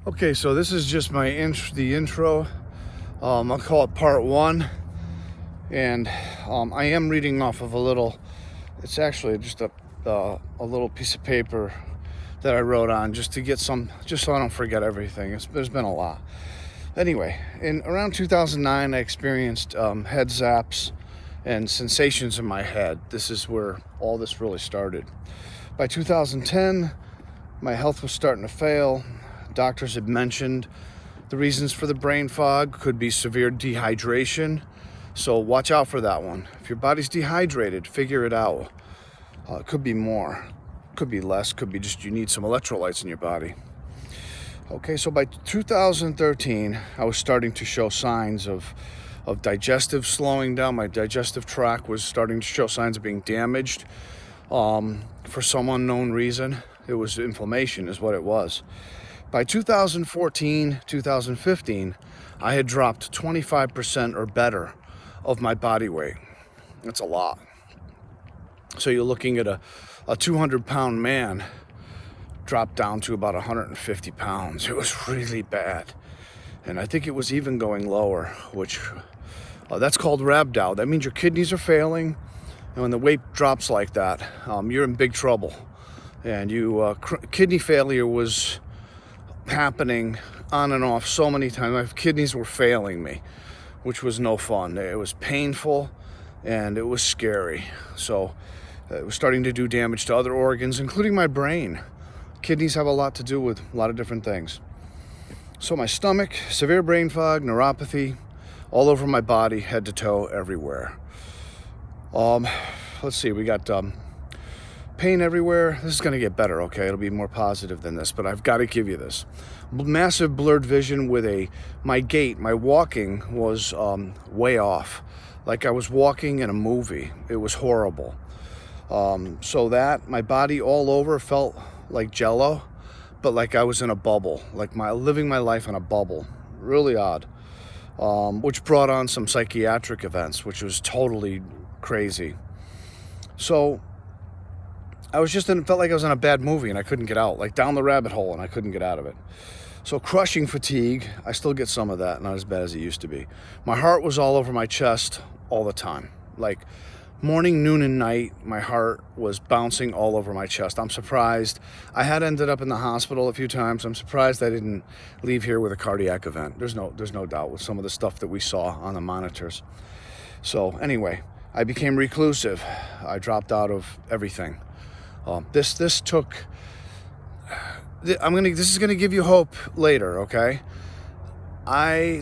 Okay, so this is just the intro. I'll call it part one, and I am reading off of a little. It's actually just a little piece of paper that I wrote on just to get some, just so I don't forget everything. There's been a lot. Anyway, in around 2009, I experienced head zaps and sensations in my head. This is where all this really started. By 2010, my health was starting to fail. Doctors had mentioned the reasons for the brain fog could be severe dehydration. So watch out for that one. If your body's dehydrated, figure it out. It could be more, could be less, could be just you need some electrolytes in your body. Okay, so by 2013, I was starting to show signs of digestive slowing down. My digestive tract was starting to show signs of being damaged for some unknown reason. It was inflammation is what it was. By 2014, 2015, I had dropped 25% or better of my body weight. That's a lot. So you're looking at a 200-pound man drop down to about 150 pounds. It was really bad. And I think it was even going lower, which that's called rhabdow. That means your kidneys are failing. And when the weight drops like that, you're in big trouble. And kidney failure was happening on and off so many times. My kidneys were failing me, which was no fun. It was painful and it was scary. So it was starting to do damage to other organs, including my brain. Kidneys have a lot to do with a lot of different things. So my stomach, severe brain fog, neuropathy, all over my body, head to toe, everywhere. Let's see, we got pain everywhere. This is going to get better, okay? It'll be more positive than this, but I've got to give you this. Massive blurred vision with my gait, my walking was way off. Like I was walking in a movie. It was horrible. So that my body all over felt like jello, but like I was in a bubble, like living my life in a bubble. Really odd. Which brought on some psychiatric events, which was totally crazy. So I was felt like I was in a bad movie and I couldn't get out, like down the rabbit hole, and I couldn't get out of it. So crushing fatigue, I still get some of that, not as bad as it used to be. My heart was all over my chest all the time. Like morning, noon, and night, my heart was bouncing all over my chest. I'm surprised. I had ended up in the hospital a few times. I'm surprised I didn't leave here with a cardiac event. There's no doubt with some of the stuff that we saw on the monitors. So anyway, I became reclusive. I dropped out of everything. This is gonna give you hope later, okay?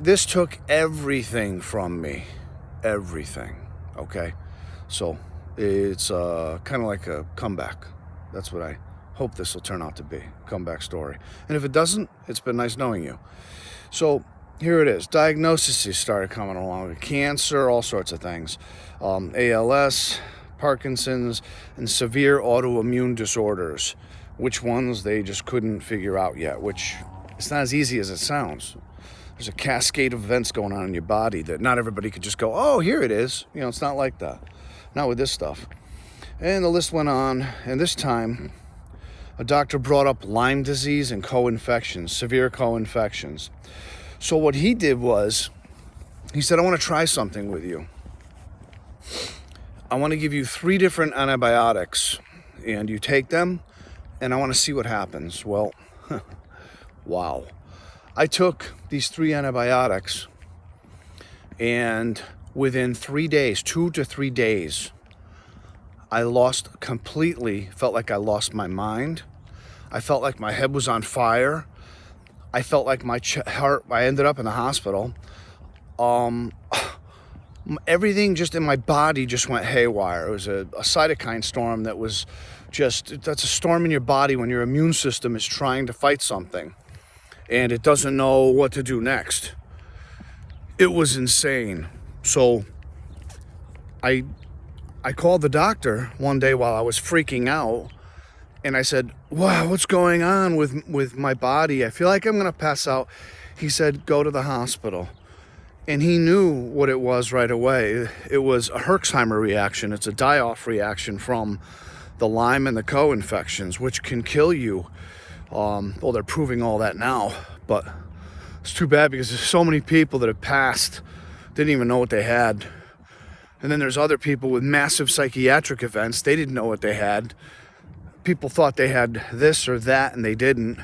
This took everything from me, everything, okay? So it's kind of like a comeback. That's what I hope this will turn out to be, comeback story. And if it doesn't, it's been nice knowing you. So here it is. Diagnoses started coming along, cancer, all sorts of things, ALS, Parkinson's, and severe autoimmune disorders. Which ones they just couldn't figure out yet, which it's not as easy as it sounds. There's a cascade of events going on in your body that not everybody could just go, oh, here it is. It's not like that. Not with this stuff. And the list went on, and this time a doctor brought up Lyme disease and co-infections, severe co-infections. So what he did was, he said, I want to try something with you. I want to give you 3 different antibiotics, and you take them, and I want to see what happens. Well, wow. I took these 3 antibiotics, and within 3 days, 2 to 3 days, I felt like I lost my mind. I felt like my head was on fire. I felt like my heart, I ended up in the hospital. Everything just in my body just went haywire. It was a cytokine storm that was that's a storm in your body when your immune system is trying to fight something and it doesn't know what to do next. It was insane. So I called the doctor one day while I was freaking out, and I said, wow, what's going on with my body? I feel like I'm going to pass out. He said, go to the hospital. And he knew what it was right away. It was a Herxheimer reaction. It's a die-off reaction from the Lyme and the co-infections, which can kill you. Well, they're proving all that now. but it's too bad because there's so many people that have passed, didn't even know what they had. And then there's other people with massive psychiatric events. They didn't know what they had. People thought they had this or that, and they didn't.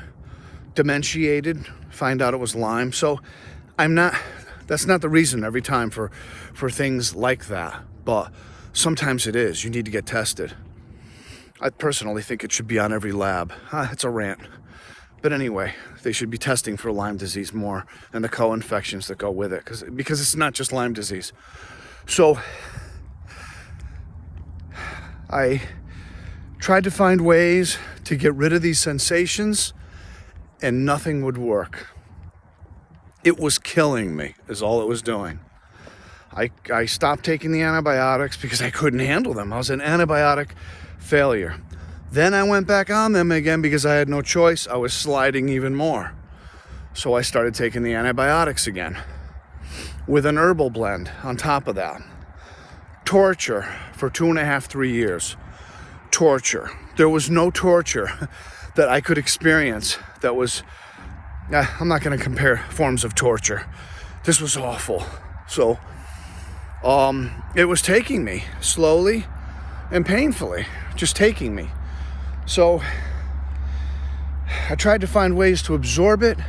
Dementiated, find out it was Lyme. So that's not the reason every time for things like that. But sometimes it is. You need to get tested. I personally think it should be on every lab. It's a rant. But anyway, they should be testing for Lyme disease more and the co-infections that go with it, because it's not just Lyme disease. So I tried to find ways to get rid of these sensations, and nothing would work. It was killing me, is all it was doing. I stopped taking the antibiotics because I couldn't handle them. I was an antibiotic failure. Then I went back on them again because I had no choice. I was sliding even more. So I started taking the antibiotics again with an herbal blend on top of that. Torture for 2.5, 3 years. Torture. There was no torture that I could experience that was, I'm not going to compare forms of torture. This was awful. So it was taking me slowly and painfully, just taking me. So I tried to find ways to absorb it.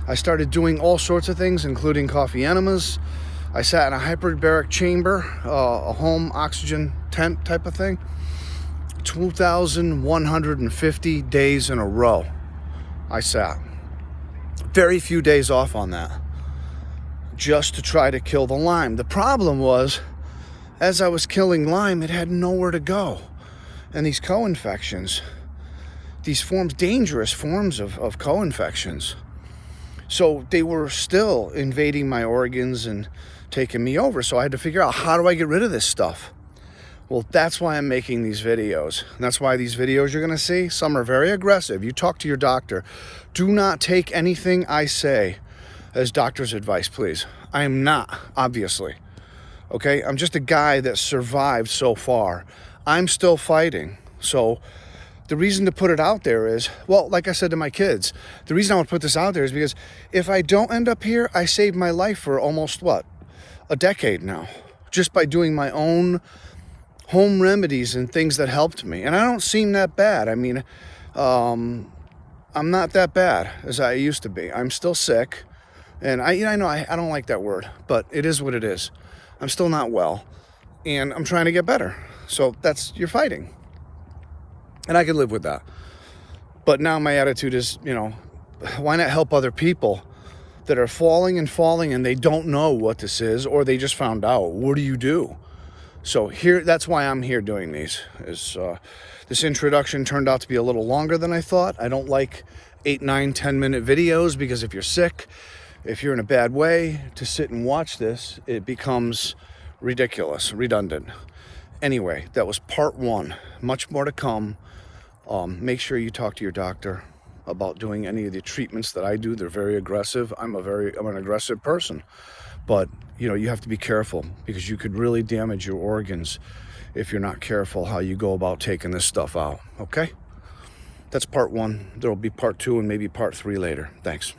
I started doing all sorts of things, including coffee enemas. I sat in a hyperbaric chamber, a home oxygen tent type of thing, 2,150 days in a row. I sat. Very few days off on that, just to try to kill the Lyme. The problem was, as I was killing Lyme, it had nowhere to go. And these co-infections, these dangerous forms of co-infections, so they were still invading my organs and taking me over. So I had to figure out, how do I get rid of this stuff? Well, that's why I'm making these videos. And that's why these videos you're going to see, some are very aggressive. You talk to your doctor. Do not take anything I say as doctor's advice, please. I am not, obviously. Okay? I'm just a guy that survived so far. I'm still fighting. So the reason to put it out there is, well, like I said to my kids, the reason I want to put this out there is because if I don't end up here, I saved my life for almost, a decade now, just by doing my own home remedies and things that helped me. And I don't seem that bad. I mean, I'm not that bad as I used to be. I'm still sick. And I know I don't like that word, but it is what it is. I'm still not well, and I'm trying to get better. So you're fighting. And I can live with that. But now my attitude is, why not help other people that are falling and they don't know what this is, or they just found out? What do you do? So that's why I'm here doing these. This introduction turned out to be a little longer than I thought. I don't like 8, 9, 10-minute videos, because if you're sick, if you're in a bad way, to sit and watch this, it becomes ridiculous, redundant. Anyway, that was part 1. Much more to come. Make sure you talk to your doctor about doing any of the treatments that I do. They're very aggressive. I'm an aggressive person, but you have to be careful, because you could really damage your organs if you're not careful how you go about taking this stuff out. Okay? That's part 1. There'll be part 2 and maybe part 3 later. Thanks.